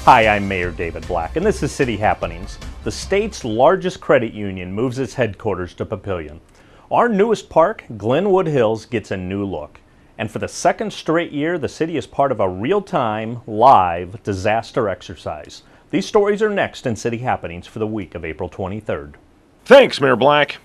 Hi, I'm Mayor David Black, and this is City Happenings. The state's largest credit union moves its headquarters to Papillion. Our newest park, Glenwood Hills, gets a new look. And for the second straight year, the city is part of a real-time, live disaster exercise. These stories are next in City Happenings for the week of April 23rd. Thanks, Mayor Black.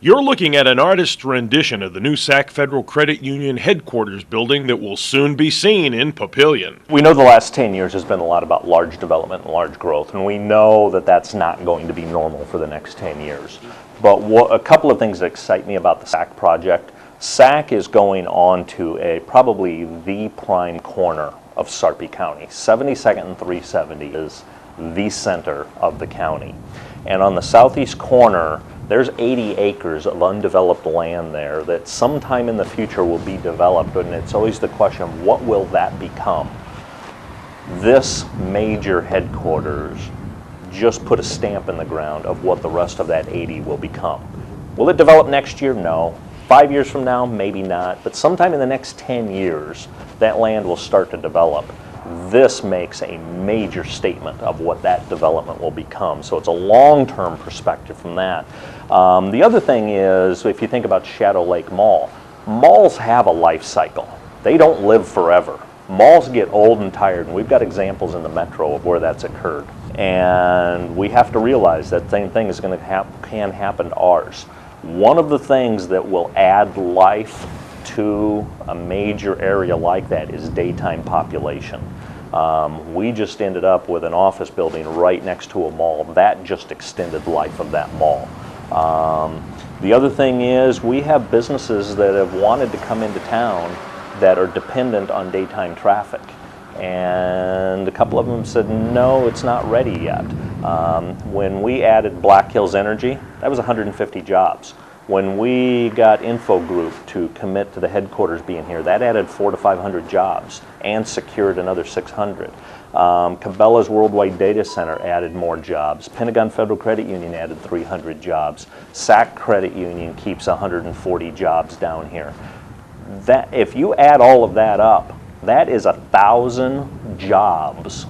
You're looking at an artist's rendition of the new SAC Federal Credit Union headquarters building that will soon be seen in Papillion. We know the last 10 years has been a lot about large development and large growth, and we know that that's not going to be normal for the next 10 years. But a couple of things that excite me about the SAC project. SAC is going on to probably the prime corner of Sarpy County. 72nd and 370 is the center of the county. And on the southeast corner, there's 80 acres of undeveloped land there that sometime in the future will be developed, and it's always the question, what will that become? This major headquarters just put a stamp in the ground of what the rest of that 80 will become. Will it develop next year? No. 5 years from now? Maybe not. But sometime in the next 10 years, that land will start to develop. This makes a major statement of what that development will become. So it's a long-term perspective from that. The other thing is, if you think about Shadow Lake Mall, malls have a life cycle. They don't live forever. Malls get old and tired, and we've got examples in the metro of where that's occurred. And we have to realize that same thing is going to can happen to ours. One of the things that will add life to a major area like that is daytime population. We just ended up with an office building right next to a mall. That just extended life of that mall. The other thing is we have businesses that have wanted to come into town that are dependent on daytime traffic. And a couple of them said, no, it's not ready yet. When we added Black Hills Energy, that was 150 jobs. When we got Info Group to commit to the headquarters being here, that added 400 to 500 jobs and secured another 600. Cabela's Worldwide Data Center added more jobs. Pentagon Federal Credit Union added 300 jobs. SAC Credit Union keeps 140 jobs down here. That, if you add all of that up, that is 1,000 jobs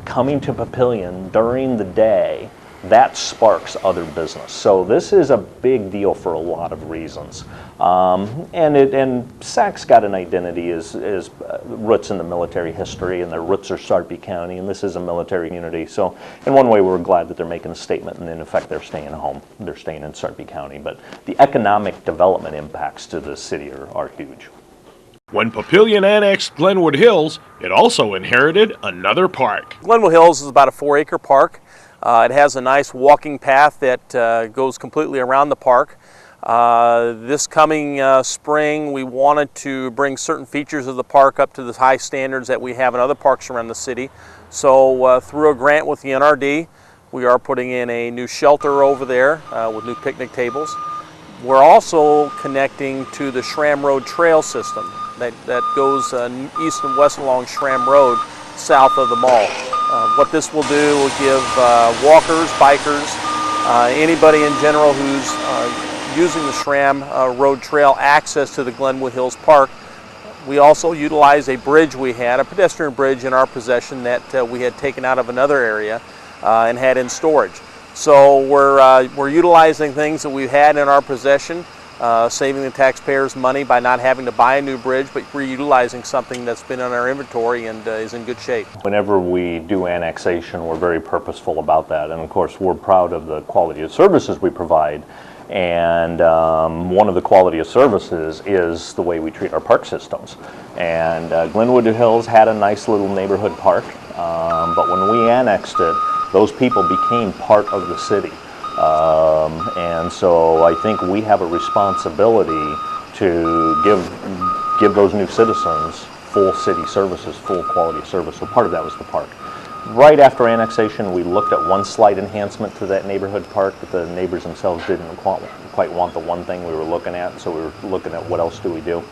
coming to Papillion during the day. That sparks other business. So this is a big deal for a lot of reasons. And SAC's got an identity as roots in the military history, and their roots are Sarpy County, and this is a military community. So in one way, we're glad that they're making a statement, and in effect, they're staying home. They're staying in Sarpy County. But the economic development impacts to the city are huge. When Papillion annexed Glenwood Hills, it also inherited another park. Glenwood Hills is about a 4-acre park. It has a nice walking path that goes completely around the park. This coming spring, we wanted to bring certain features of the park up to the high standards that we have in other parks around the city. So through a grant with the NRD, we are putting in a new shelter over there with new picnic tables. We're also connecting to the Schramm Road trail system that goes east and west along Schramm Road, south of the mall. What this will do will give walkers, bikers, anybody in general who's using the Schramm Road Trail access to the Glenwood Hills Park. We also utilize a bridge we had, a pedestrian bridge in our possession that we had taken out of another area and had in storage. So we're utilizing things that we had in our possession, saving the taxpayers money by not having to buy a new bridge, but we're utilizing something that's been in our inventory and is in good shape. Whenever we do annexation, we're very purposeful about that, and of course we're proud of the quality of services we provide, and one of the quality of services is the way we treat our park systems. And Glenwood Hills had a nice little neighborhood park, but when we annexed it, those people became part of the city. And so I think we have a responsibility to give those new citizens full city services, full quality service. So part of that was the park. Right after annexation, we looked at one slight enhancement to that neighborhood park, but the neighbors themselves didn't quite want the one thing we were looking at, so we were looking at what else do we do.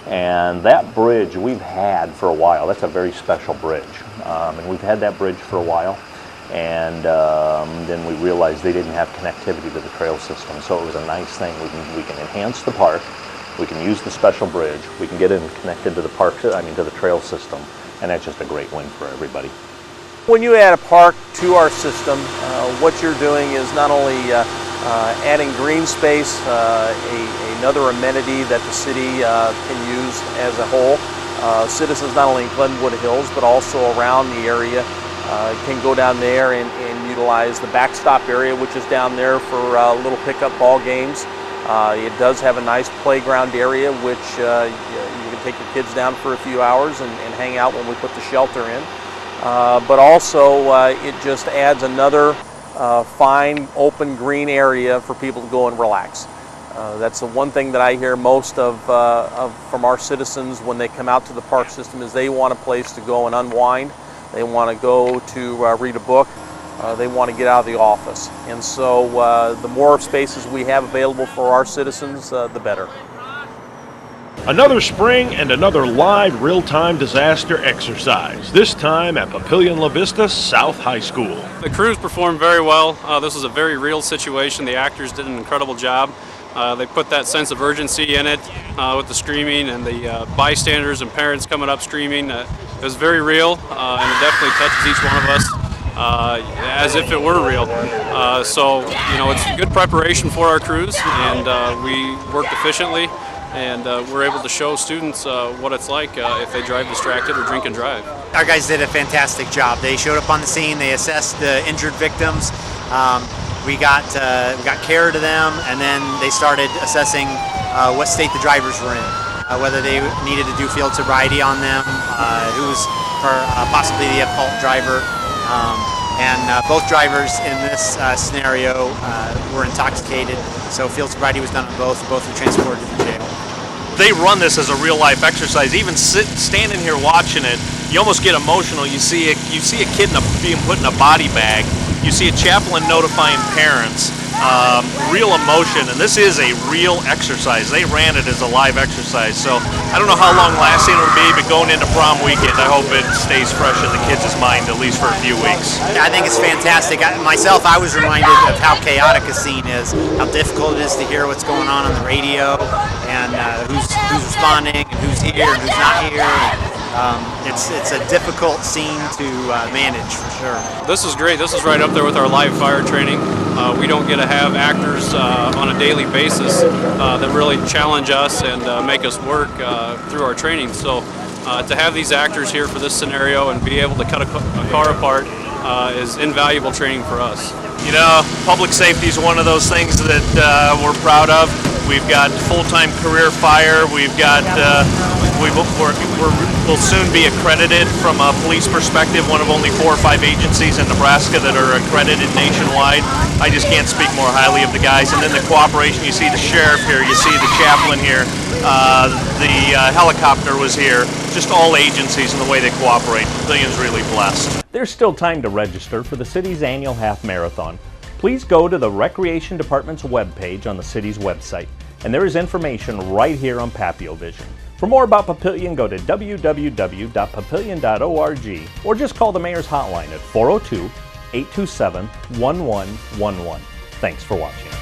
And that bridge we've had for a while. That's a very special bridge, and we've had that bridge for a while. And then we realized they didn't have connectivity to the trail system, so it was a nice thing. We can enhance the park, we can use the special bridge, we can get it connected to the park, to the trail system, and that's just a great win for everybody. When you add a park to our system, what you're doing is not only adding green space, another amenity that the city can use as a whole. Citizens not only in Glenwood Hills but also around the area can go down there and utilize the backstop area, which is down there for little pickup ball games. It does have a nice playground area, which you can take your kids down for a few hours and hang out when we put the shelter in. But also it just adds another fine open green area for people to go and relax. That's the one thing that I hear most of from our citizens when they come out to the park system is they want a place to go and unwind. They want to go to read a book. They want to get out of the office. And so the more spaces we have available for our citizens, the better. Another spring and another live real-time disaster exercise, this time at Papillion La Vista South High School. The crews performed very well. This was a very real situation. The actors did an incredible job. They put that sense of urgency in it with the screaming and the bystanders and parents coming up screaming. It was very real, and it definitely touches each one of us as if it were real. So, you know, it's good preparation for our crews, and we worked efficiently. And we're able to show students what it's like if they drive distracted or drink and drive. Our guys did a fantastic job. They showed up on the scene, they assessed the injured victims, we got care to them, and then they started assessing what state the drivers were in, whether they needed to do field sobriety on them, who was possibly the at-fault driver. And both drivers in this scenario were intoxicated, so field sobriety was done on both. Both were transported to the jail. They run this as a real-life exercise. Even standing here watching it, you almost get emotional. You see a kid being put in a body bag. You see a chaplain notifying parents. Real emotion, and this is a real exercise. They ran it as a live exercise, so I don't know how long lasting it'll be, but going into prom weekend, I hope it stays fresh in the kids' mind at least for a few weeks. I think it's fantastic. Myself, I was reminded of how chaotic a scene is, how difficult it is to hear what's going on the radio, and who's responding, and who's here, and who's not here. It's a difficult scene to manage, for sure. This is great. This is right up there with our live fire training. We don't get to have actors on a daily basis that really challenge us and make us work through our training. So to have these actors here for this scenario and be able to cut a car apart is invaluable training for us. You know, public safety is one of those things that we're proud of. We've got full-time career fire. We've got we'll soon be accredited from a police perspective, one of only 4 or 5 agencies in Nebraska that are accredited nationwide. I just can't speak more highly of the guys. And then the cooperation, you see the sheriff here, you see the chaplain here, the helicopter was here, just all agencies and the way they cooperate. Papillion's really blessed. There's still time to register for the city's annual half marathon. Please go to the Recreation Department's webpage on the city's website, and there is information right here on PapioVision. For more about Papillion, go to www.papillion.org or just call the Mayor's Hotline at 402-827-1111. Thanks for watching.